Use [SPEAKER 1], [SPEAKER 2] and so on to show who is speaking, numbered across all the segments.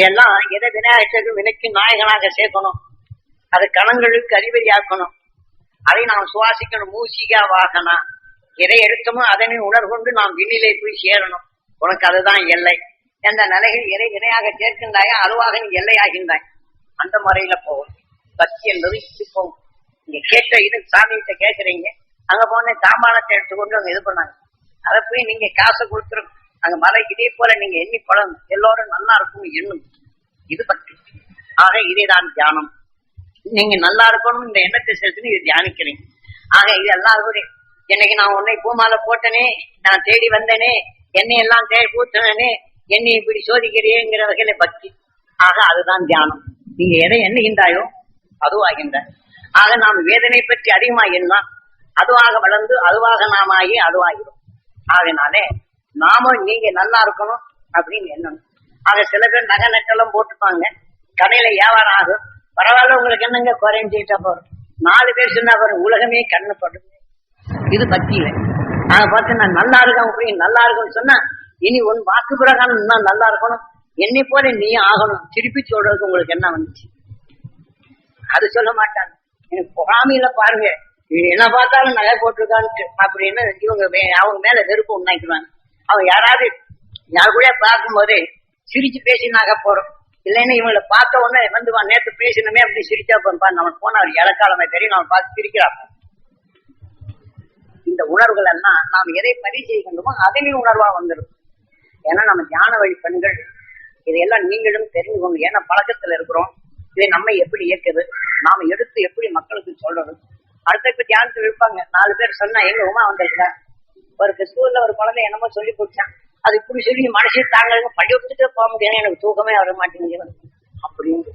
[SPEAKER 1] எல்லாம் எதை விநாயகருக்கு வினைக்கு நாயகனாக சேர்க்கணும், அது கணங்களுக்கு அறிவறியாக்கணும், அதை நாம் சுவாசிக்கணும். மூசிகா வாகனா எதை எடுத்தமோ அதனை உணர்கொண்டு நாம் விண்ணிலே போய் சேரணும். உனக்கு அதுதான் எல்லை. எந்த நிலைகள் எதை வினையாக சேர்க்கின்றாயோ அதுவாக நீ எல்லையாகின்றாய். அந்த முறையில போகும் பக்தி என்பது. இப்படி போகும். நீங்க கேட்ட இது சாமிகிட்ட கேட்கறீங்க, அங்க போன தாம்பாளத்தை எடுத்துக்கொண்டு அவங்க இது பண்ணாங்க, அதை போய் நீங்க காசை கொடுத்துரும் அங்க மலை. இதே போல நீங்க எண்ணி பழம் எல்லோரும் நல்லா இருக்கும் எண்ணும். இது பக்தி. ஆக இதேதான் தியானம். நீங்க நல்லா இருக்கணும் இந்த எண்ணத்தை செலுத்தி இது தியானிக்கிறீங்க. ஆக இது எல்லாரும் இன்னைக்கு நான் உன்னை பூமாலை போட்டனே, நான் தேடி வந்தேனே, என்னை எல்லாம் தேடி பூத்தனே, என்னை இப்படி சோதிக்கிறேங்கிற வகையில பக்தி. ஆக அதுதான் தியானம். நீங்க எதை எண்ணுகின்றாயோ அதுவாகின்ற. ஆக நாம் வேதனை பற்றி அதிகமா எண்ணா அதுவாக வளர்ந்து அதுவாக நாம ஆகி அதுவாகிடும். ஆகினாலே நாம நீங்க நல்லா இருக்கணும் அப்படின்னு எண்ணணும். ஆக சில பேர் நகை நட்டெல்லாம் போட்டுப்பாங்க, கடையில வியாபாரம் ஆகும், பரவாயில்ல உங்களுக்கு என்னங்க குறைஞ்சிட்டா போறோம். 4 பேர் சொன்னா பாருங்க உலகமே கண்ணுப்படும். இது பக்தியில. ஆக பார்த்து நான் நல்லா இருக்கேன் அப்படின்னு நல்லா இருக்கும்னு சொன்னா இனி உன் வாக்கு பிரகாரம் நான் நல்லா இருக்கணும், என்னை போல நீ ஆகணும். திருப்பி சொல்றதுக்கு உங்களுக்கு என்ன வந்துச்சு? அது சொல்ல மாட்டாங்க. எனக்கு பொறாமையில பாருங்க, என்ன பார்த்தாலும் நகை போட்டிருக்கான்ட்டு அப்படின்னு இவங்க அவங்க மேல வெறுப்பு உண்டாக்குவாங்க. அவங்க யாராவது யாரு கூட பார்க்கும் போதே சிரிச்சு பேசினாக்க போறோம். இல்லைன்னா இவங்களை பார்த்த உடனே வந்துவான், நேற்று பேசினமே அப்படி சிரிச்சா போறப்பா, நம்ம போன அவர் இலக்காலமே தெரியும், நம்ம பார்த்து சிரிக்கிறாப்ப. இந்த உணர்வுகள் எல்லாம் நாம் எதை பதிவு செய்கின்றோமோ அதையும் உணர்வா வந்துடும். ஏன்னா நம்ம ஞான வழி பெண்கள் இதையெல்லாம் நீங்களும் தெரிந்து கொண்டு, ஏன்னா பழக்கத்துல இருக்கிறோம். இதை நம்ம எப்படி இயக்குது, நாம எடுத்து எப்படி மக்களுக்கு சொல்றது. அடுத்த இப்ப தியானத்தில் இருப்பாங்க 4 பேர் சொன்னா எங்க உமா வந்திருக்கா, ஒரு ஸ்கூல்ல ஒரு குழந்தை என்னமோ சொல்லி கொடுத்தான், அது இப்படி சொல்லி மனசு தாங்க பள்ளிக்கூடத்துக்கு போக முடியாது, எனக்கு தூக்கமே வர மாட்டேங்குது அப்படின்னு.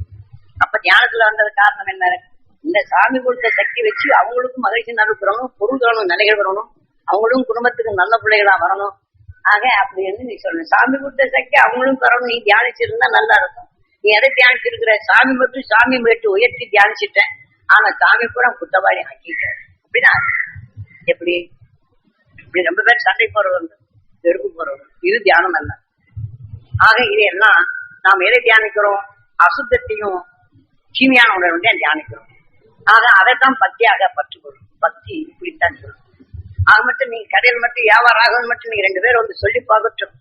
[SPEAKER 1] அப்ப தியானத்துல வந்தது காரணம் என்ன? இந்த சாமி கொடுத்த சக்தி வச்சு அவங்களுக்கும் மகிழ்ச்சி நடக்கிறணும், பொருள் வரணும், நிலைகள் வரணும், அவங்களும் குடும்பத்துக்கு நல்ல பிள்ளைகளா வரணும். ஆக அப்படி இருந்து நீ சொல்லணும், சாமி கொடுத்த சக்தி அவங்களும் தரணும். நீ தியானிச்சிருந்தா நல்லா இருக்கும். நீ எதை தியானிச்சிருக்கிற? சாமி மட்டும் சாமி மேட்டு உயர்த்தி தியானிச்சுட்டேன், ஆனா சாமி கூட குத்தவாளி ஆக்கிட்டேன் அப்படின்னா எப்படி? இப்படி ரொம்ப பேர் சண்டை போறவங்க, வெறுப்பு போறவங்க. இது தியானம் அல்ல. ஆக இதையெல்லாம் நாம் எதை தியானிக்கிறோம்? அசுத்தத்தையும் தீமையான உணர்வு தியானிக்கிறோம். ஆக அதைத்தான் பக்தியாக பற்றுக்கொள்ளும். பக்தி இப்படித்தான் சொல்லும். ஆக மட்டும் நீங்க கடையில் மட்டும் வியாபாரம் ஆகும் மட்டும் நீங்க 2 பேர் வந்து சொல்லி பார்க்கட்டும்,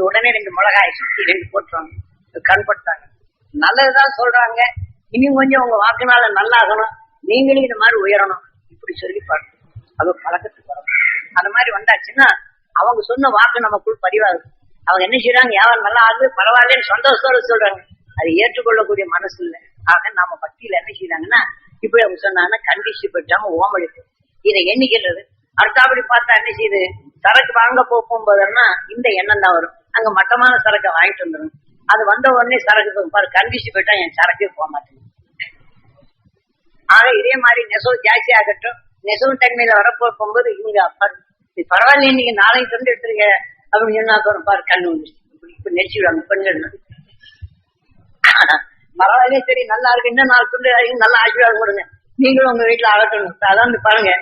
[SPEAKER 1] உடனே 2 மிளகாய் சுத்தி 2 போட்டுருவாங்க, கண்பட்டாங்க, நல்லதுதான் சொல்றாங்க, இனியும் கொஞ்சம் உங்க வாக்குனால நல்லா ஆகணும், நீங்களும் இந்த மாதிரி உயரணும், இப்படி சொல்லி பாருங்க. அது பழக்கத்துக்கு வரும். அந்த மாதிரி வந்தாச்சுன்னா அவங்க சொன்ன வாக்கு நமக்குள் பதிவாகுது. அவங்க என்ன செய்யறாங்க? வியாபாரம் நல்லா ஆகுது, பரவாயில்லன்னு சந்தோஷத்தோட சொல்றாங்க. அது ஏற்றுக்கொள்ளக்கூடிய மனசு இல்லை. ஆக நாம பக்தியில என்ன செய்யறாங்கன்னா இப்படி அவங்க சொன்னாங்கன்னா கண்டிச்சு பெற்றாம ஓமளிப்பு இதை எண்ணிக்கிறது. அடுத்தாப்படி பார்த்தா என்ன செய்யுது? சரக்கு வாங்க போகும்போதுன்னா இந்த எண்ணம் தான் வரும். அங்க மட்டமான சரக்கை வாங்கிட்டு வந்துடும். அது வந்த உடனே சரக்கு பாரு கண்டிச்சு போயிட்டா என் சரக்கே போக மாட்டேங்குது. ஆக இதே மாதிரி நெசவு ஜாஸ்தி ஆகட்டும், நெசவு தன்மையில வரப்போ போகும்போது இவங்க பரவாயில்ல இன்னைக்கு நாளைக்கு கொண்டு எடுத்துருங்க அப்படின்னு சொன்னா பாரு கண்ணு வந்து இப்ப நெரிச்சு விடுவாங்க பெண்கள். பரவாயில்ல சரி நல்லா இருக்கு, இன்னும் 4 துண்டு நல்லா ஆசீர்வாதம் கொடுங்க, நீங்களும் உங்க வீட்டுல அழகணும். அதான் பாருங்க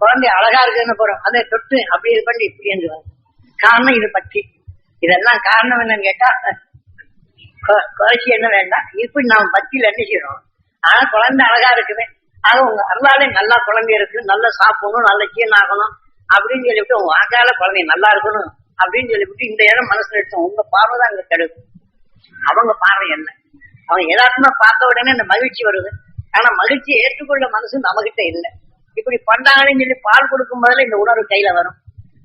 [SPEAKER 1] குழந்தை அழகா இருக்குன்னு போறோம், அதை தொட்டு அப்படி இது பண்ணி இப்படி எழுதுவாங்க. காரணம் இது பக்தி. இதெல்லாம் காரணம் என்னன்னு கேட்டா குறைச்சி என்ன வேண்டாம், இப்படி நாம பக்தியில என்ன செய்யறோம்? ஆனா குழந்தை அழகா இருக்குது, ஆக உங்க அருளாலே நல்லா குழந்தை இருக்கு, நல்லா சாப்பிடணும், நல்ல சீனாகணும் அப்படின்னு சொல்லிவிட்டு உங்க வாக்கால குழந்தை நல்லா இருக்கணும் அப்படின்னு சொல்லிவிட்டு இந்த இடம் மனசுல எடுத்தோம். உங்க பார்வை தான் அங்க கெடுது, அவங்க பார்வை என்ன? அவங்க எல்லாருக்குமே பார்த்த உடனே அந்த மகிழ்ச்சி வருது. ஆனா மகிழ்ச்சியை ஏற்றுக்கொள்ள மனசு நம்மகிட்ட இல்லை. இப்படி பண்றாங்கன்னு சொல்லி பால் கொடுக்கும் போதுல இந்த உணர்வு கையில வரும்.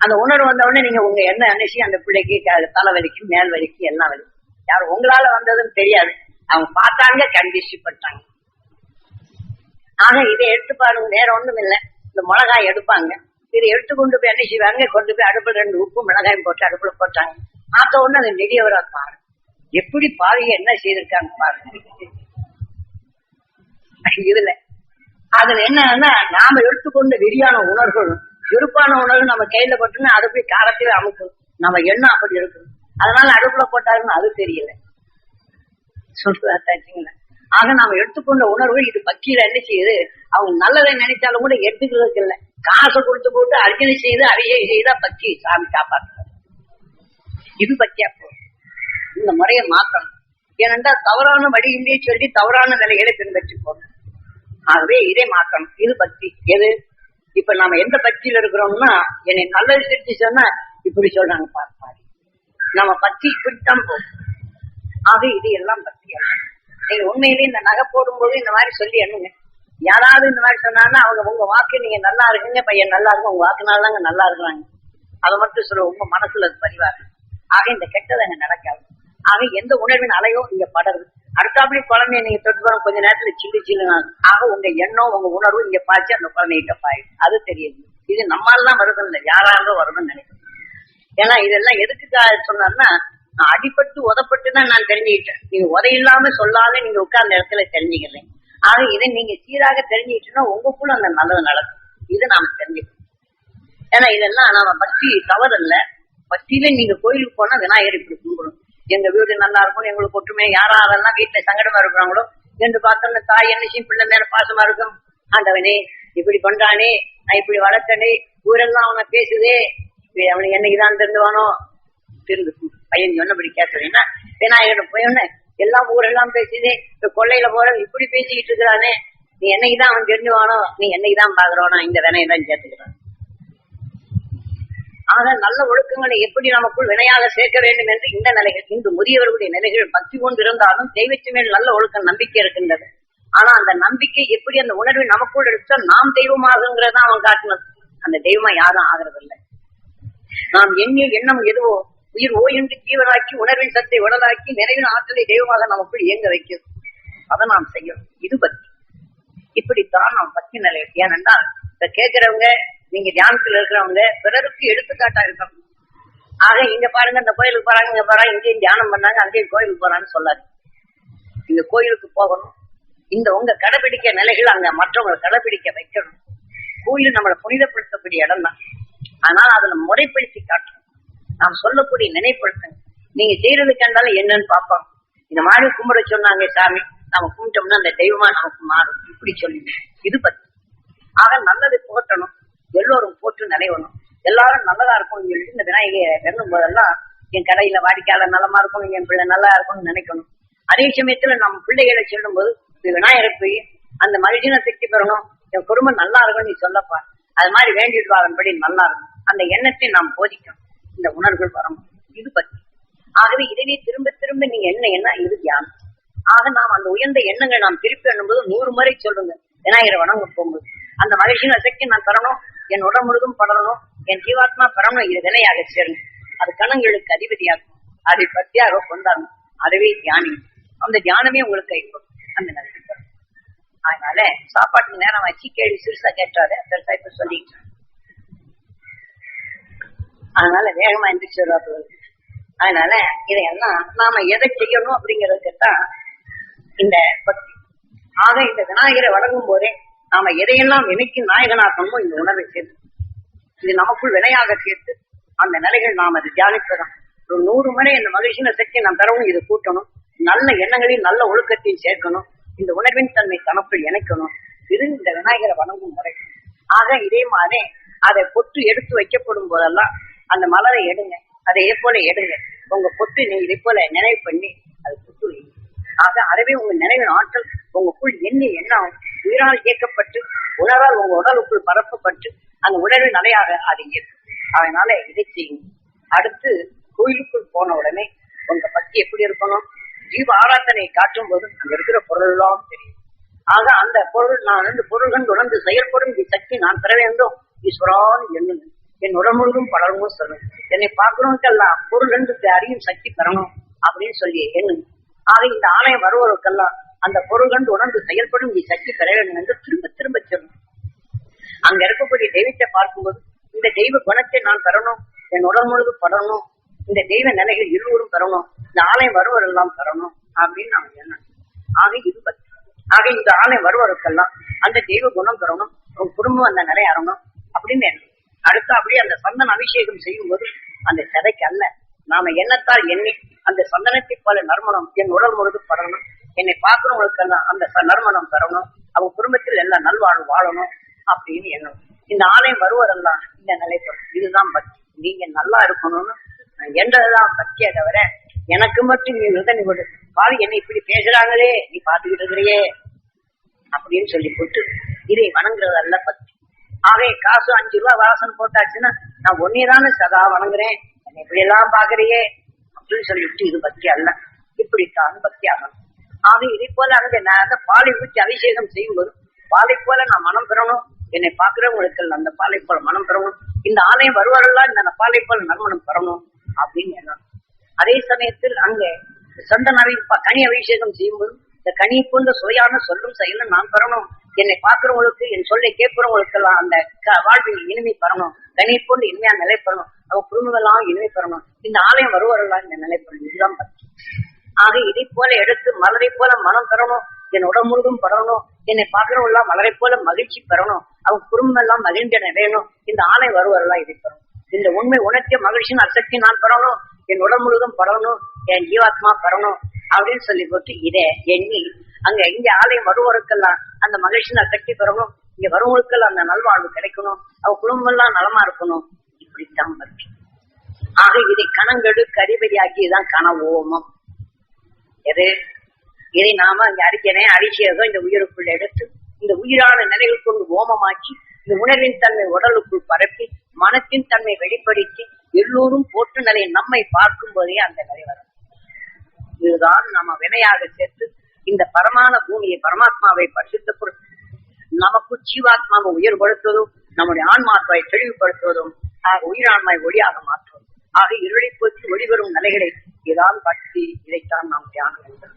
[SPEAKER 1] அந்த உணர்வு வந்த உடனே நீங்க உங்க என்ன நினைச்சு அந்த பிள்ளைக்கு தலை வலிக்கும், மேல் வலிக்கும், எல்லாம் வலிக்கும். யாரும் உங்களால வந்ததுன்னு தெரியாது, அவங்க பார்த்தாங்க கண்டிச்சுப்பட்டாங்க. ஆக இதை எடுத்து பாருங்க, வேற ஒண்ணும் இல்லை. இந்த மிளகாய் எடுப்பாங்க, இதை எடுத்து கொண்டு போய் என்ன செய்வாங்க? கொண்டு போய் அடுப்புல 2 உப்பு மிளகாயும் போட்டு அடுப்புல போட்டாங்க. பார்த்த உடனே அதை நெடியவரா பாருங்க, எப்படி பாருங்க என்ன செய்திருக்காங்க பாருங்க. இதுல அதுல என்னன்னா நாம எடுத்துக்கொண்ட வெறியான உணர்வுகள், வெறுப்பான உணர்வு நம்ம கையில போட்டோம்னா அதை போய் காரத்தையே அமுக்கும். நம்ம எண்ணம் அப்படி இருக்கு, அதனால அடுப்புல போட்டாருன்னு அது தெரியல சொல்றீங்களா? ஆக நாம எடுத்துக்கொண்ட உணர்வு இது பக்தியில என்ன செய்யுது? அவங்க நல்லதை நினைச்சாலும் கூட எடுத்துக்கிறதுக்கு இல்லை, காசை கொடுத்து போட்டு அர்ச்சனை செய்து அரியை செய்தா பக்தி சாமி காப்பாற்ற. இது பக்தியா போகும். இந்த முறையை மாற்றணும். ஏனென்றால் தவறான வழியிலேயே சொல்லி தவறான நிலைகளை பின்பற்றி போகணும். ஆகவே இதை மாற்றணும். இது பக்தி. எது இப்ப நாம எந்த பக்தியில இருக்கிறோம்னா, என்னை நல்லது செஞ்சு சொன்னா இப்படி சொல்றாங்க பார்ப்பாரு, நம்ம பக்தி இப்படித்தான் போகும். ஆக இது எல்லாம் பக்தி அல்ல. நீங்க உண்மையிலேயே இந்த நகை போடும்போது இந்த மாதிரி சொல்லி எண்ணுங்க. யாராவது இந்த மாதிரி சொன்னாங்கன்னா அவங்க உங்க வாக்கு நீங்க நல்லா இருக்குங்க, பையன் நல்லா இருக்கும், உங்க வாக்குனாலதாங்க நல்லா இருக்கிறாங்க, அதை மட்டும் சொல்ல உங்க மனசுல அது பதிவாரு. ஆக இந்த கெட்டது அங்க நடக்காது. ஆக எந்த உணர்வின் அலையோ இங்க படருது. அடுத்தாப்படி குழந்தைய நீங்க தொட்டு போற கொஞ்ச நேரத்துல சில்லு சில்லுனா ஆக உங்க எண்ணம் உங்க உணர்வு இங்க பாய்ச்சி அந்த குழந்தைகிட்ட பாயுது. அது தெரியுது. இது நம்மாலாம் வருது இல்லை, யாராலும் வருதுன்னு நினைக்கிறேன். ஏன்னா இதெல்லாம் எதுக்கு சொன்னார்னா, நான் அடிபட்டு உதப்பட்டுதான் நான் தெரிஞ்சுக்கிட்டேன். நீங்க உதையில்லாம சொல்லாம நீங்க உட்கார்ந்த இடத்துல தெரிஞ்சுக்கிறேன். ஆக இதை நீங்க சீராக தெரிஞ்சுக்கிட்டோம்னா உங்களுக்குள்ள அந்த நல்லது நடக்கும். இது நாம தெரிஞ்சுக்கணும். ஏன்னா இதெல்லாம் நாம பக்தி தவறல்ல. பக்தியில நீங்க கோயிலுக்கு போனா விநாயகர் இப்படி கும்பிடணும். எங்க வீடு நல்லா இருக்கும், எங்களுக்கு ஒற்றுமை, யாரெல்லாம் வீட்டுல சங்கடமா இருக்கிறாங்களோ என்று பார்த்தோம்னா தாய் என்னையும் பிள்ளை மேல பாசமா இருக்கும். ஆண்டவனே இப்படி பண்றானே, நான் இப்படி வளர்த்தனே, ஊரெல்லாம் அவனை பேசுதே, அவனுக்கு என்னைக்குதான் திருந்துவானோ, திருந்து பையன் சொன்னபடி கேட்கறேன்னா விநாயகர் போயொன்னு எல்லாம் ஊரெல்லாம் பேசுதே, இப்ப கொள்ளையில போற இப்படி பேசிக்கிட்டு இருக்கிறானே, நீ என்னைக்குதான் அவன் தெரிஞ்சுவானோ, நீ என்னைக்குதான் பாக்குறோனா, இந்த வினையதான் சேர்த்துக்கிறான். ஆக நல்ல ஒழுக்கங்களை எப்படி நமக்குள் வினையாக சேர்க்க வேண்டும் என்று இந்த நிலைகள், இன்று முதியவர்களுடைய நிலைகள் பக்தி கொண்டு இருந்தாலும் தெய்வத்து மேல் நல்ல ஒழுக்கம் நம்பிக்கை இருக்கின்றது. ஆனா அந்த நம்பிக்கை எப்படி அந்த உணர்வை நமக்குள் எடுத்தால் நாம் தெய்வமாகுங்கிறதா அவன் காட்டினது. அந்த தெய்வமா யாரும் ஆகிறதில்லை. நாம் எண்ணிய எண்ணம் எதுவோ உயிர் ஓய்ந்து ஜீவனாக்கி உணர்வின் சத்தை உடலாக்கி நிறைவின் ஆற்றலை தெய்வமாக நமக்குள் இயங்க வைக்கிறது. அதை நாம் செய்யணும். இது பக்தி. இப்படித்தான் நாம் பக்தி நிலை. ஏனென்றால் இத கேட்கிறவங்க, நீங்க தியானத்தில் இருக்கிறவங்க பிறருக்கு எடுத்துக்காட்டா இருக்கணும். ஆக இங்க பாருங்க, இந்த கோயிலுக்கு போறாங்க, இங்க போறாங்க, இங்கேயும் தியானம் பண்ணாங்க, அங்கேயும் கோயிலுக்கு போறான்னு சொல்லாது. இங்க கோயிலுக்கு போகணும். இந்த உங்க கடைபிடிக்க நிலைகள் அங்க மற்றவங்களை கடைபிடிக்க வைக்கணும். கோயில் நம்மளை புனிதப்படுத்தக்கூடிய இடம் தான். ஆனால் அதுல முறைப்படுத்தி காட்டணும். நாம் சொல்லக்கூடிய நினைப்படுத்துங்க. நீங்க செய்யறது கண்டாலும் என்னன்னு பார்ப்போம். இந்த மாதிரி கும்பிட சொன்னாங்க சாமி, நாம கும்பிட்டோம்னா அந்த தெய்வமா நமக்கு மாறும். இப்படி சொல்லி இது பத்தி. ஆக நல்லது போட்டணும், எல்லோரும் போட்டு நினைவணும், எல்லாரும் நல்லதா இருக்கும். இந்த விநாயகர் வெண்ணும் போதெல்லாம் என் கடையில வாடிக்கையாளர் நலமா இருக்கணும், என் பிள்ளை நல்லா இருக்கும்னு நினைக்கணும். அதே சமயத்துல நம்ம பிள்ளைகளை சொல்லும் போது விநாயகரை போய் அந்த மனுஷனை திருப்தி பெறணும், என் குடும்பம் நல்லா இருக்கும் நீ சொல்லப்பா, அது மாதிரி வேண்டிட்டு வாரன்படி நல்லா இருக்கும். அந்த எண்ணத்தை நாம் போதிக்கணும். இந்த உணர்வுகள் வரணும். இது பத்தி. ஆகவே இதனை திரும்ப திரும்ப நீங்க என்ன இது தியானம். ஆக நாம் அந்த உயர்ந்த எண்ணங்கள் நாம் திருப்பி எண்ணும்போது 100 முறை சொல்லுங்க. விநாயகரை வணங்க போகும்போது அந்த மகிழ்ச்சியின் சக்தி நான் பெறணும், என் உடல் முழுதும் படரணும், என் ஜீவாத்மா பெறணும். இது வினையாக சேரணும். அது கணங்களுக்கு அதிபதியாகும். அதை பத்தியாக கொண்டாடணும். அதுவே தியானம். அந்த தியானமே உங்களுக்கு கைப்படும். அந்த நிலைக்கு பெறும். அதனால சாப்பாட்டுக்கு நேரம் வச்சு கேள்வி சிறுசா கேட்டாரு, பெருசா இப்ப சொல்லிக்கிட்டேன். அதனால வேகமா எந்திரிச்சு வருவாப்பு. அதனால இதையெல்லாம் நாம எதை செய்யணும் அப்படிங்கிறதுக்குத்தான் இந்த பக்தி. ஆக இந்த விநாயகரை வழங்கும் போதே நாம எதையெல்லாம் வினைக்கு நாயகனாக்கணுமோ இந்த உணர்வை சேர்த்து இது நமக்குள் வினையாக சேர்த்து அந்த நிலைகள் நாம் அதை தியானிப்பதான். ஒரு 100 முறை இந்த மகிழ்ச்சியின் சக்தி நாம் பெறவும் இது கூட்டணும். நல்ல எண்ணங்களையும் நல்ல ஒழுக்கத்தையும் சேர்க்கணும். இந்த உணர்வின் தன்மை தனக்குள் இணைக்கணும். இது இந்த விநாயகரை வணங்கும் முறை. ஆக இதே மாதிரி அதை பொட்டு எடுத்து வைக்கப்படும் போதெல்லாம் அந்த மலரை எடுங்க, அதை போல எடுங்க. உங்க பொட்டு நீங்க இதை போல நினைவு பண்ணி அது பொட்டு வைங்க. ஆக அதுவே உங்க நினைவின் ஆற்றல் உங்களுக்குள் எண்ணம் உயிரால் இயக்கப்பட்டு உணரால் உங்க உடலுக்குள் பரப்பப்பட்டு அந்த உணர்வின் நிலையாக அது இயக்கும். அதனால இதை செய்யும். அடுத்து கோயிலுக்குள் போன உடனே உங்க பக்தி எப்படி இருக்கணும்? ஜீவ ஆராதனை காட்டும் போது அங்க இருக்கிற பொருள் எல்லாம் தெரியும். ஆக அந்த பொருள் நான் பொருள்கள் உணர்ந்து செயல்படும் சக்தி நான் பெற வேண்டும் ஈஸ்வரான் எண்ணுங்க. என் உடல் முழுதும் பலரும் சொல்லணும். என்னை பார்க்கறவனுக்கெல்லாம் பொருள் என்று அறியும் சக்தி பெறணும் அப்படின்னு சொல்லி எண்ணுங்க. ஆக இந்த ஆலயம் வருவதற்கெல்லாம் அந்த பொருள் கண்டு உணர்ந்து செயல்படும் சக்தி பெற வேண்டும் என்று திரும்ப திரும்ப சொல்லணும். அங்க இருக்கக்கூடிய தெய்வத்தை பார்க்கும்போது இந்த தெய்வ குணத்தை நான் பெறணும், என் உடல் முழுதும் படணும், இந்த தெய்வ நிலைகள் இருவரும் பெறணும், இந்த ஆலயம் வருவரெல்லாம் பெறணும் அப்படின்னு நாம எண்ணணும். ஆக இது பற்றி. ஆக இந்த ஆலயம் வருவதற்கெல்லாம் அந்த தெய்வ குணம் பெறணும், உங்க குடும்பம் அந்த நிலை அறணும் அப்படின்னு எண்ணணும். அடுத்து அப்படியே அந்த சந்தன அபிஷேகம் செய்யும் போது அந்த சிதைக்கு அல்ல, நாம எண்ணத்தால் எண்ணி அந்த சந்தனத்தை போல நறுமணம் என் உடல் முழுது படணும், என்னை பார்க்கிறவங்களுக்கெல்லாம் அந்த நறுமணம் பெறணும், அவங்க குடும்பத்தில் எல்லாம் நல்வாழ்வு வாழணும் அப்படின்னு எண்ணணும். இந்த ஆலயம் வருவதெல்லாம் இந்த நிலை பெறும். இதுதான் பக்தி. நீங்க நல்லா இருக்கணும்னு என்றதுதான் பக்தியை தவிர எனக்கு மட்டும் நீ நிறுத்தணி கொடு, பாவி என்னை இப்படி பேசுறாங்களே நீ பாத்துக்கிட்டு இருக்கிறியே அப்படின்னு சொல்லி போட்டு இதை வணங்குறது அல்ல பக்தி. ஆகவே காசு 5 ரூபாய் வாசன் போட்டாச்சுன்னா நான் ஒன்னேதானே சதா வணங்குறேன், என்னை இப்படி எல்லாம் பாக்குறியே அப்படின்னு சொல்லிவிட்டு இது பக்தி அல்ல. இப்படித்தான் பக்தி ஆகணும். ஆக இதை போல அங்க நான் அந்த பாலை ஊற்றி அபிஷேகம் செய்யும்போது பாலை போல நான் மனம் பெறணும், என்னை பாக்குறவங்களுக்கு அந்த பாலை போல மனம் பெறணும், இந்த ஆலயம் வருவாரெல்லாம் இந்த பாலை போல நறுமணம் பெறணும் அப்படின்னு எண்ணணும். அதே சமயத்தில் அங்கே சந்தனாவின் கனி அபிஷேகம் செய்யும்போது இந்த கனியை கொண்ட சுவையான சொல்லும் செயலும் நான் பெறணும், என்னை பார்க்கிறவங்களுக்கு என் சொல்லை கேட்கிறவங்களுக்கு எல்லாம் அந்த வாழ்வில் இனிமை பெறணும், கனியை கொண்டு இனிமையா நிலை பெறணும், அவங்க குடும்பம் எல்லாம் இனிமை பெறணும், இந்த ஆலயம் வருவாரெல்லாம் இந்த நிலை பெறணும். இதுதான் பக்தி. ஆக இதை போல எடுத்து மலரை போல மனம் பெறணும், என் உடம்பு முழுதும் பெறணும், என்னை பார்க்கிறவங்க எல்லாம் மலரை போல மகிழ்ச்சி பெறணும், அவங்க குடும்பம் எல்லாம் மகிழ்ந்த நிறையணும், இந்த ஆலயம் வருவாரெல்லாம் இதை பெறணும். இந்த உண்மை உணர்த்திய மகிழ்ச்சியின் அசக்தி நான் பெறணும், என் உடம்பு முழுதும் பெறணும், என் ஜீவாத்மா பெறணும் அப்படின்னு சொல்லி போட்டு இதை எண்ணி அங்க இங்க ஆலயம் வருவோருக்கெல்லாம் அந்த மகிழ்ச்சியின் சக்தி பெறணும், இங்க வருவங்களுக்கெல்லாம் அந்த நல்வாழ்வு கிடைக்கணும், அவங்க குடும்பம் எல்லாம் நலமா இருக்கணும். இப்படித்தான் பக்தி. ஆக இதை கணங்கெடு கரிபதியாக்கியதுதான் கன ஓமம். எது இதை நாம அங்க அரிக்கிறேன் அரிசியதோ இந்த உயிருக்குள்ள எடுத்து இந்த உயிரான நிலைகள் கொண்டு ஓமமாக்கி இந்த உணர்வின் தன்மை உடலுக்குள் பரப்பி மனத்தின் தன்மை வெளிப்படுத்தி எல்லோரும் போற்று நிலையை நம்மை பார்க்கும் போதே அந்த நிலை வரும். இதுதான் நம்ம வினையாக சேர்த்து இந்த பரமான பூமியை பரமாத்மாவை பரிசுத்தப்படுத்தும், நமக்கு ஜீவாத்மாவை உயர்படுத்துவதும் நம்முடைய ஆன்மாத்மாவை தெளிவுபடுத்துவதும் ஆக உயிரான்மாவை ஒளியாக மாற்றுவதும் ஆக இருளை போற்றி ஒளிவரும் நிலைகளை இதான் பக்தி. இதைத்தான் நாம் தியானம் என்பது.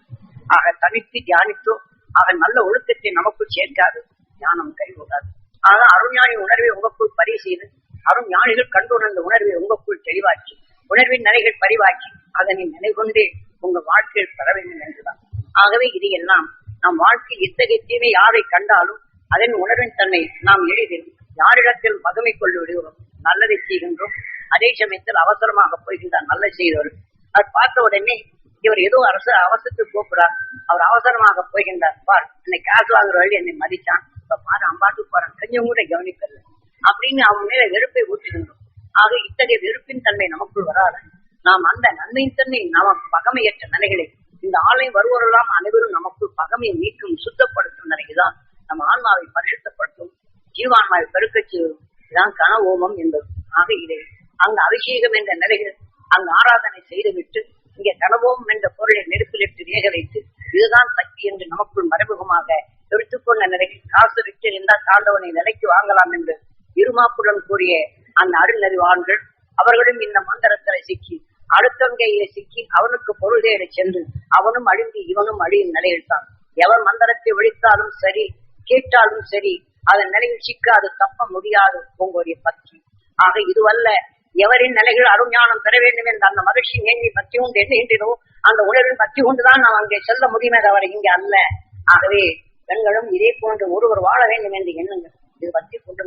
[SPEAKER 1] ஆக தனித்து தியானித்தோம், ஆக நல்ல ஒழுக்கத்தை நமக்குள் சேர்க்காது, ஞானம் கைகூடாது. ஆக அருஞானி உணர்வை உங்களுக்குள் பதிவு செய்து அருண் ஞானிகள் கண்டுணர்ந்த உணர்வை உங்களுக்குள் தெளிவாக்கி உணர்வின் நிலைகள் பதிவாக்கி அதனை நிலை கொண்டே உங்க வாழ்க்கையில் பெற வேண்டும் என்றுதான். ஆகவே இதையெல்லாம் நம் வாழ்க்கையில் இத்தகைய தீமை யாரை கண்டாலும் அதன் உணர்வின் தன்மை நாம் எளிதில் யாரிடத்தில் மகிமை கொண்டு விடுகிறோம், நல்லதை செய்கின்றோம். அதே சமயத்தில் அவசரமாக போகின்றார் நல்ல செய்தவர், அது பார்த்த உடனே இவர் ஏதோ அவசரத்துக்கு கூப்பிடார், அவர் அவசரமாக போகின்றார், பார் என்னை காசு வாங்குறவர்கள் என்னை மதித்தான், இப்ப பாரு அம்பாட்டுக்கு போறான், கொஞ்சம் கூட கவனிக்கல அப்படின்னு அவன் மேல வெறுப்பை ஊற்றுகின்றோம். ஆக இத்தகைய வெறுப்பின் தன்மை நமக்குள் வராது. நாம் அந்த நன்மையின் தன்மை நாம பகமையற்ற நிலைகளை இந்த ஆலயம் வருவோரெல்லாம் அனைவரும் நமக்குள் பகமையை நீக்கும் சுத்தப்படுத்தும் நிலைக்குதான் நம்ம ஆன்மாவை பரிசுத்தப்படுத்தும், ஜீவான்மாவை பெருக்க செய்யும். இதுதான் கன ஓமம் என்பது. ஆக இதை அங்கு அபிஷேகம் என்ற நிலைகள் அங்கு ஆராதனை செய்துவிட்டு இங்கே கனவோம் என்ற பொருளை நெருப்பிலிட்டு வேக வைத்து இதுதான் சக்தி என்று நமக்குள் மறைமுகமாக எடுத்துக்கொண்ட நிலையில் காசு விட்டு இருந்தால் தாண்டவனை நிலைக்கு வாங்கலாம் என்று இருமாப்புடன் கூறிய அந்த அருள்நறிவான்கள் அவர்களும் இந்த மந்திரத்தில சிக்கி அடுத்தவங்கையில சிக்கி அவனுக்கு பொருள் தேட சென்று அவனும் அழிந்து இவனும் அழியும் நிலையில்தான். எவர் மந்திரத்தை ஒழித்தாலும் சரி கேட்டாலும் சரி அதன் நிலையில் சிக்காது தப்ப முடியாது உங்களுடைய பக்தி. ஆக இதுவல்ல எவரின் நிலைகள் அருஞானம் பெற வேண்டும் என்ற அந்த மகிழ்ச்சி ஏங்கி பக்தி உண்டு எண்ணுகின்றனோ அந்த உணர்வின் பக்தி கொண்டுதான் நாம் அங்கே செல்ல முடியுமே தவிர இங்கே அல்ல. ஆகவே பெண்களும் இதே போன்று ஒருவர் வாழ வேண்டும் என்று எண்ணுங்கள். இது பக்தி கொண்டு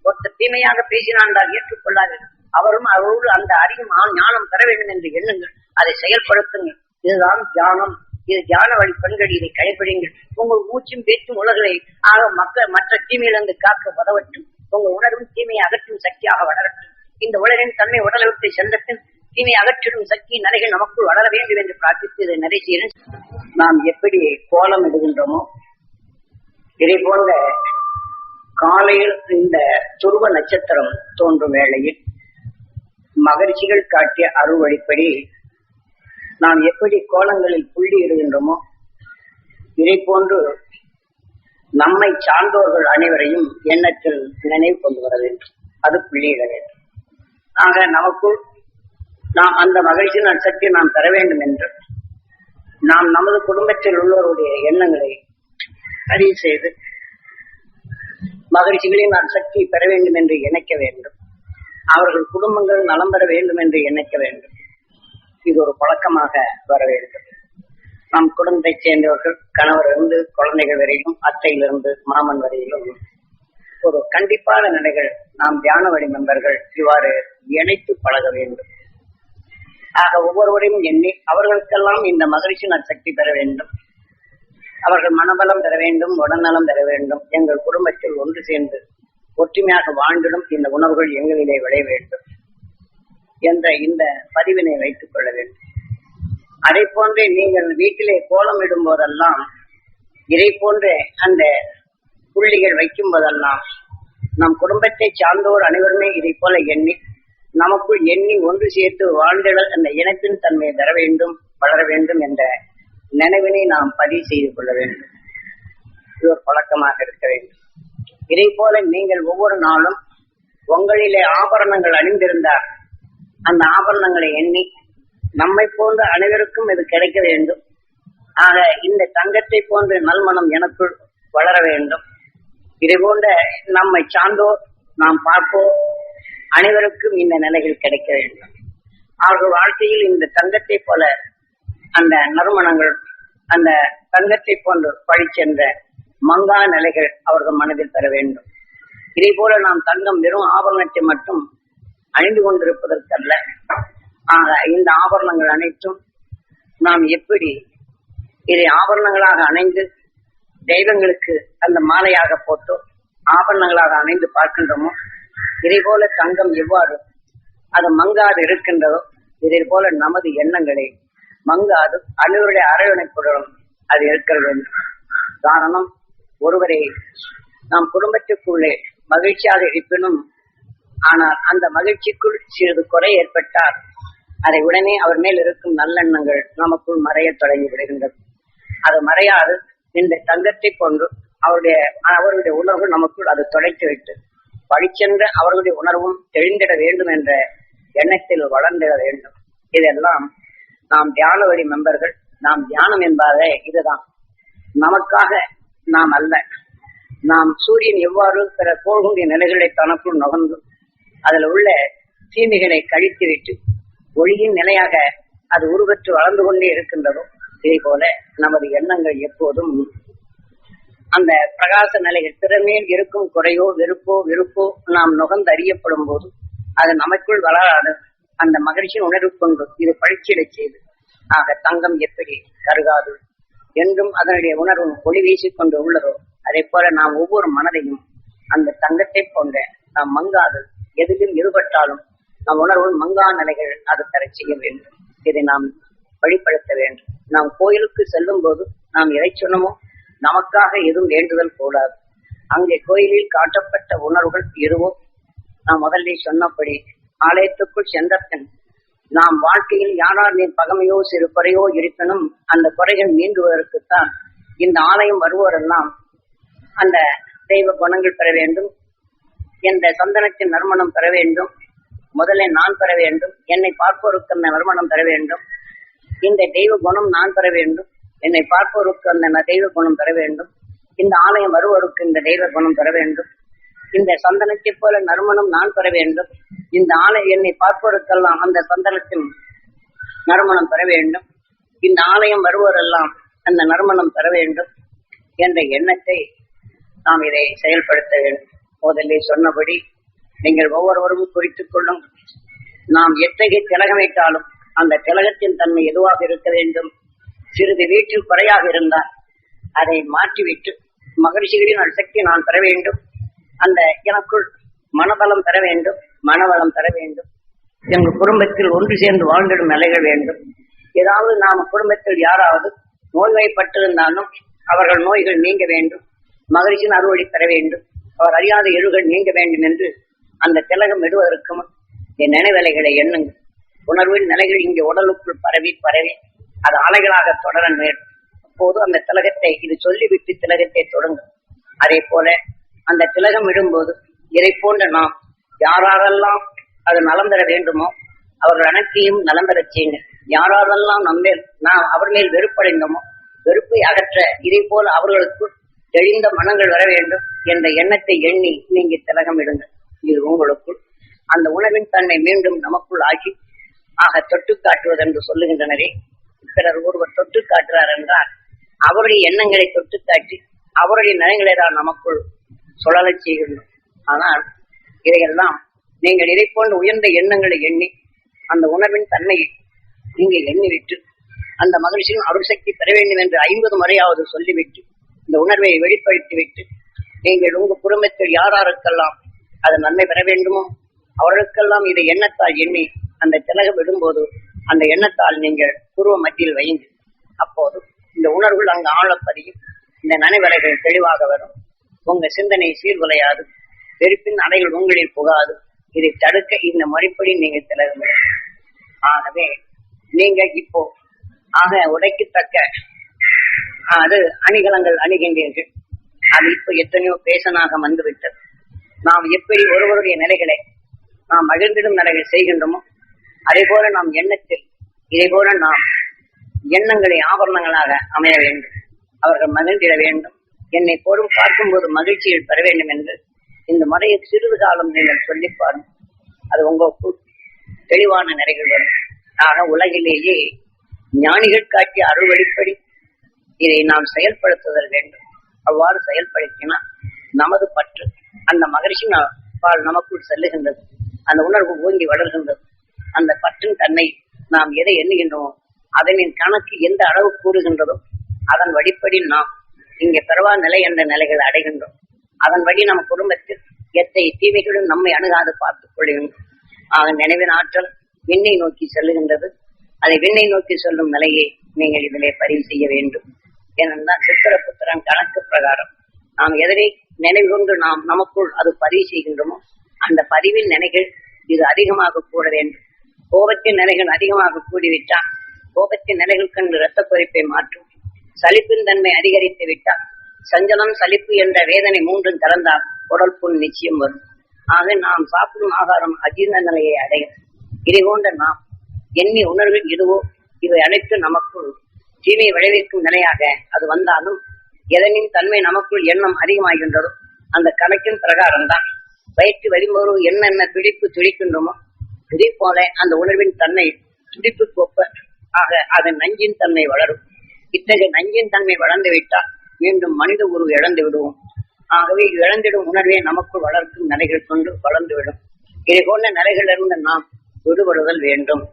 [SPEAKER 1] ஒருத்தர் தீமையாக பேசினான் ஏற்றுக்கொள்ளாது, அவரும் அவரோடு அந்த அறிவும் ஞானம் பெற வேண்டும் என்று எண்ணுங்கள், அதை செயல்படுத்துங்கள். இதுதான் தியானம். இது தியான வழி பெண்கள், இதை கடைபிடிங்கள். உங்கள் மூச்சும் பேச்சும் உலகளை ஆக மக்கள் மற்ற தீமையிலிருந்து காக்க உதவட்டும். உங்கள் உணர்வும் தீமையை அகற்றும் சக்தியாக வளரட்டும். இந்த உலகின் தன்மை உடலை விட்டு சென்றபின் தீமை அகற்றிடும் சக்தி நிலைகள் நமக்குள் வளர வேண்டும் என்று பிரார்த்தித்து இதை நிறைய செய்கிறேன். நாம் எப்படி கோலம் இடுகின்றோமோ இதை போன்ற காலையில் இந்த துருவ நட்சத்திரம் தோன்றும் வேளையில் மகரிஷிகள் காட்டிய அருள் வழிப்படி நாம் எப்படி கோலங்களில் புள்ளி இடுகின்றோமோ இதை போன்று நம்மை சார்ந்தோர்கள் அனைவரையும் எண்ணத்தில் நினைவு கொண்டு வர வேண்டும், அது புள்ளியிட வேண்டும். ஆக நமக்குள் நாம் அந்த மகிழ்ச்சியின் சக்தி நாம் பெற வேண்டும் என்று நாம் நமது குடும்பத்தில் உள்ளவருடைய எண்ணங்களை பதிவு செய்து மகிழ்ச்சிகளின் சக்தி பெற வேண்டும் என்று நினைக்க வேண்டும். அவர்கள் குடும்பங்கள் நலம் பெற வேண்டும் என்று நினைக்க வேண்டும். இது ஒரு பழக்கமாக வர வேண்டும். நம் குடும்பத்தைச் சேர்ந்தவர்கள் கணவர் இருந்து குழந்தைகள் வரையிலும் அத்தையிலிருந்து மாமன் வரையிலும் ஒரு கண்டிப்பான நிலைகள் நாம் தியான வழி மெம்பர்கள் இவ்வாறு இணைத்து பழக வேண்டும். ஆக ஒவ்வொருவரையும் எண்ணி அவர்களுக்கெல்லாம் இந்த மகிழ்ச்சியின் சக்தி பெற வேண்டும், அவர்கள் மனபலம் பெற வேண்டும், உடல்நலம் பெற வேண்டும், எங்கள் குடும்பத்தில் ஒன்று சேர்ந்து ஒற்றுமையாக வாழ்ந்திடும் இந்த உணவுகள் எங்களிலே விளைய வேண்டும் என்ற இந்த பதிவினை வைத்துக் கொள்ள வேண்டும். அதை போன்றே நீங்கள் வீட்டிலே கோலம் இடும் போதெல்லாம் இதை போன்ற அந்த புள்ளிகள் வைக்கும் போதெல்லாம் நம் குடும்பத்தை சார்ந்தோர் அனைவருமே இதை போல எண்ணி நமக்குள் எண்ணி ஒன்று சேர்த்து வாழ்ந்திட அந்த இனத்தின் தன்மையை தர வேண்டும், வளர வேண்டும் என்ற நினைவினை நாம் பதிவு செய்து கொள்ள வேண்டும். இது ஒரு பழக்கமாக இருக்க வேண்டும். இதை போல நீங்கள் ஒவ்வொரு நாளும் உங்களிலே ஆபரணங்கள் அணிந்திருந்தார் அந்த ஆபரணங்களை எண்ணி நம்மை போன்ற அனைவருக்கும் இது கிடைக்க வேண்டும். ஆக இந்த தங்கத்தை போன்ற நல்மனம் எனக்குள் வளர வேண்டும். இதை போன்ற நம்மை சார்ந்தோர் நாம் பார்ப்போம் அனைவருக்கும் இந்த நிலைகள் கிடைக்க வேண்டும். அவர்கள் வாழ்க்கையில் இந்த தங்கத்தை போல அந்த நறுமணங்கள் அந்த தங்கத்தை போன்று பழிச்சென்ற மங்கா நிலைகள் அவர்கள் மனதில் பெற வேண்டும். இதே போல நாம் தங்கம் வெறும் ஆபரணத்தை மட்டும் அணிந்து கொண்டிருப்பதற்கல்ல, ஆக இந்த ஆபரணங்கள் அனைத்தும் நாம் எப்படி இதை ஆபரணங்களாக அணைந்து தெய்வங்களுக்கு அந்த மாலையாக போட்டு ஆபரணங்களாக அணைந்து பார்க்கின்றோமோ, இதே போல தங்கம் எவ்வாறு அது மங்காது இருக்கின்றதோ இதே போல நமது எண்ணங்களை மங்காது அனைவருடைய அரவணைப்புடன் அது இருக்க வேண்டும். காரணம், ஒருவரை நாம் குடும்பத்துக்குள்ளே மகிழ்ச்சியாக இருப்பினும் ஆனால் அந்த மகிழ்ச்சிக்குள் சிறிது குறை ஏற்பட்டால் அதை உடனே அவர் மேல் இருக்கும் நல்லெண்ணங்கள் நமக்குள் மறைய தொடங்கி விடுகின்றது. அது மறையாது இந்த தங்கத்தை கொண்டு அவருடைய உணர்வு நமக்குள் அது தொலைத்து விட்டு படிச்சென்ற அவர்களுடைய உணர்வும் தெளிந்திட வேண்டும் என்ற எண்ணத்தில் வளர்ந்திட வேண்டும். இதெல்லாம் நாம் தியான வழி மெம்பர்கள், நாம் தியானம் என்பதே இதுதான். நமக்காக நாம் அல்ல, நாம் சூரியன் எவ்வாறு பிற கோள்களுடைய நிலைகளை தனக்குள் நுகர்ந்து அதில் உள்ள தீமைகளை கழித்துவிட்டு ஒளியின் நிலையாக அது உருவற்று வளர்ந்து கொண்டே இருக்கின்றதோ இதே போல நமது எண்ணங்கள் எப்போதும் அந்த பிரகாச நிலைகள் திறமையில் இருக்கும் குறையோ வெறுப்போ விருப்போ நாம் நுகர்ந்து அறியப்படும் போது அது நமக்குள் வளராது அந்த மகிழ்ச்சியின் உணர்வு கொண்டு இது பழிச்சிடச் செய்து ஆக தங்கம் எப்படி கருகாது என்றும் அதனுடைய உணர்வும் ஒளி வீசிக்கொண்டு உள்ளதோ அதே போல நாம் ஒவ்வொரு மனதையும் அந்த தங்கத்தை போன்ற நாம் மங்காது எதிலும் ஈடுபட்டாலும் நம் உணர்வும் மங்கா நிலைகள் அது தர செய்ய வேண்டும். இதை நாம் வழிபடுத்த வேண்டும். நாம் கோயிலுக்கு செல்லும் போது நாம் எதை சொன்னமோ நமக்காக எதுவும் வேண்டுதல் கூடாது. அங்கே கோயிலில் காட்டப்பட்ட உணர்வுகள் எதுவோ நாம் முதல்ல சொன்னபடி ஆலயத்துக்குள் சென்றபின் நாம் வாழ்க்கையில் யாரார் நீ பகமையோ சிறு குறையோ இருப்பினும் அந்த குறைகள் நீங்குவதற்குத்தான் இந்த ஆலயம் வருவோரெல்லாம் அந்த தெய்வ குணங்கள் பெற வேண்டும், என்ற சந்தனத்தின் நறுமணம் பெற வேண்டும், முதலில் நான் பெற வேண்டும், என்னை பார்ப்போருக்கு அந்த நறுமணம் பெற வேண்டும், இந்த தெய்வ குணம் நான் பெற வேண்டும், என்னை பார்ப்போருக்கு அந்த தெய்வ குணம் பெற வேண்டும், இந்த ஆலயம் வருவோருக்கு இந்த தெய்வ குணம் பெற வேண்டும், இந்த சந்தனத்தை போல நறுமணம் நான் பெற வேண்டும், இந்த ஆலயம் என்னை பார்ப்போருக்கெல்லாம் அந்த சந்தனத்தின் நறுமணம் பெற வேண்டும், இந்த ஆலயம் வருவோரெல்லாம் அந்த நறுமணம் பெற வேண்டும் என்ற எண்ணத்தை நாம் இதை செயல்படுத்த வேண்டும். முதலே சொன்னபடி நீங்கள் ஒவ்வொருவரும் குறித்துக் கொள்ளும். நாம் எத்தகைய திலகமைத்தாலும் அந்த திலகத்தின் தன்மை எதுவாக இருக்க வேண்டும். சிறிது வீட்டில் குறையாக இருந்தால் அதை மாற்றிவிட்டு மகிழ்ச்சிகளின் சக்தி நான் பெற வேண்டும், அந்த எனக்குள் மனபலம் பெற வேண்டும், மனவளம் பெற வேண்டும், எங்கள் குடும்பத்தில் ஒன்று சேர்ந்து வாழ்ந்திடும் நிலைகள் வேண்டும். ஏதாவது நாம் குடும்பத்தில் யாராவது நோய்வாய்ப்பட்டிருந்தாலும் அவர்கள் நோய்கள் நீங்க வேண்டும், மகிழ்ச்சியின் அறுவடை பெற வேண்டும், அவர் அறியாத எழுகள் நீங்க வேண்டும் என்று அந்த திலகம் விடுவதற்கும் என் நினைவலைகளை எண்ணுங்கள். உணர்வின் நிலைகள் இங்கே உடலுக்குள் பரவி பரவி அது அலைகளாக தொடர வேண்டும். அப்போது அந்த திலகத்தை இது சொல்லிவிட்டு திலகத்தை தொடங்கும். அதே போல அந்த திலகம் விடும்போது இதை போன்ற நாம் யாரெல்லாம் அது நலம் பெற வேண்டுமோ அவர்கள் அனைத்தையும் நலம் பெறச் செய்யுங்க. யாரெல்லாம் நம்மேல் நாம் அவர் மேல் வெறுப்படைந்தோமோ வெறுப்பை அகற்ற இதை போல அவர்களுக்கு தெளிந்த மனங்கள் வர வேண்டும் என்ற எண்ணத்தை எண்ணி நீங்க திலகம் இடுங்கள். இது உங்களுக்குள் அந்த உணவின் தன்மை மீண்டும் நமக்குள் ஆகி ஆக தொட்டு காட்டுவது என்று சொல்லுகின்றனரே. பிறர் ஒருவர் தொட்டு காட்டுறார் என்றால் அவருடைய எண்ணங்களை தொட்டு காட்டி அவருடைய நலங்களை தான் நமக்குள் சுழலச் செய்கின்றோம். ஆனால் இதையெல்லாம் நீங்கள் இதை போன்ற உயர்ந்த எண்ணங்களை எண்ணி அந்த உணர்வின் தன்மையை நீங்க எண்ணிவிட்டு அந்த மகிழ்ச்சியின் அருள்சக்தி பெற வேண்டும் என்று 50 முறையாவது சொல்லிவிட்டு இந்த உணர்வை வெளிப்படுத்திவிட்டு நீங்கள் உங்க குடும்பத்தில் யாராருக்கெல்லாம் அது நன்மை பெற வேண்டுமோ அவர்களுக்கெல்லாம் இதை எண்ணத்தால் எண்ணி அந்த திலகம் விடும்போது அந்த எண்ணத்தால் நீங்கள் பூர்வ மத்தியில் வையுங்கள். அப்போது இந்த உணர்வுகள் அங்கு ஆழப்பதியும், இந்த நினைவலைகள் தெளிவாக வரும். உங்க சிந்தனை சீர்குலையாது, வெறுப்பின் அலைகள் உங்களில் புகாது. இதை தடுக்க இந்த முறைப்படி நீங்க திலகுங்கள். ஆகவே நீங்கள் இப்போ உடைக்கத்தக்க அது அணிகலங்கள் அணுகின்றீர்கள். அது இப்ப எத்தனையோ பேசனாக வந்துவிட்டது. நாம் எப்படி ஒருவருடைய நிலைகளை நாம் மகிழ்ந்திடும் நிலைகள் செய்கின்றோமோ அதே போல நாம் எண்ணத்தில் இதே போல நாம் எண்ணங்களை ஆபரணங்களாக அமைய வேண்டும். அவர்கள் மகிழ்ந்திட வேண்டும். என்னை போலும் பார்க்கும்போது மகிழ்ச்சியில் பெற வேண்டும் என்று இந்த முறையை சிறிது காலம் நீங்கள் சொல்லி பாருங்கள். அது உங்களுக்கு தெளிவான நிலைகள் வரும். ஆக உலகிலேயே ஞானிகள் காட்டிய அருள்வழிப்படி இதை நாம் செயல்படுத்துதல் வேண்டும். அவ்வாறு செயல்படுத்தினால் நமது பற்று அந்த மகிழ்ச்சி நமக்குள் செல்லுகின்றது. அந்த உணர்வு ஓங்கி வளர்கின்றது. அந்த பற்றின் தன்மை நாம் எதை எண்ணுகின்றோமோ அதனின் கணக்கு எந்த அளவு கூறுகின்றதோ அதன் வழிப்படி நாம் இங்கே பெறவா நிலை என்ற நிலைகளை அடைகின்றோம். அதன் வழி நம் குடும்பத்தில் எத்தனை தீமைகளும் நம்மை அணுகாது பார்த்துக் கொள்கின்றோம். ஆக நினைவின் ஆற்றல் விண்ணை நோக்கி செல்லுகின்றது. அதை விண்ணை நோக்கி செல்லும் நிலையை நீங்கள் இதிலே பதிவு செய்ய வேண்டும். ஏனென்றால் சித்திர புத்திரன் கணக்கு பிரகாரம் நாம் எதனை நினைவு கொண்டு நாம் நமக்குள் அது பதிவு செய்கின்றோமோ அந்த பதிவின் நிலைகள் இது அதிகமாக கூட வேண்டும். கோபத்தின் நிலைகள் அதிகமாக கூடிவிட்டால் கோபத்தின் நிலைகள் கண்டு இரத்த குறிப்பை மாற்றும். சலிப்பின் தன்மை அதிகரித்து விட்டால் சஞ்சலம் சலிப்பு என்ற வேதனை மூன்றும் கலந்தால் உடல் புண் நிச்சயம் வரும். ஆக நாம் சாப்பிடும் ஆகாரம் அஜீர்ண நிலையை அடையும். இதை போன்ற நாம் எண்ணி உணர்வில் இதுவோ இவை அனைத்து நமக்குள் தீமை விளைவிக்கும் நிலையாக அது வந்தாலும் எதனின் தன்மை நமக்குள் எண்ணம் அதிகமாகின்றதோ அந்த கணக்கின் பிரகாரம் தான் வயிற்று வழிமுறை என்னென்ன துடிப்பு துடிக்கின்றோமோ இதே போல அந்த உணர்வின் தன்மை துடிப்பு கோப்ப ஆக அதன் நஞ்சின் தன்மை வளரும். இத்தகைய நஞ்சின் தன்மை வளர்ந்து விட்டால் மீண்டும் மனித உருவு இழந்து விடுவோம். ஆகவே இழந்திடும் உணர்வே நமக்குள் வளர்க்கும் நிலைகள் கொண்டு வளர்ந்துவிடும். இதை போன்ற நிலைகளிலிருந்து நாம் விடுபடுதல் வேண்டும்.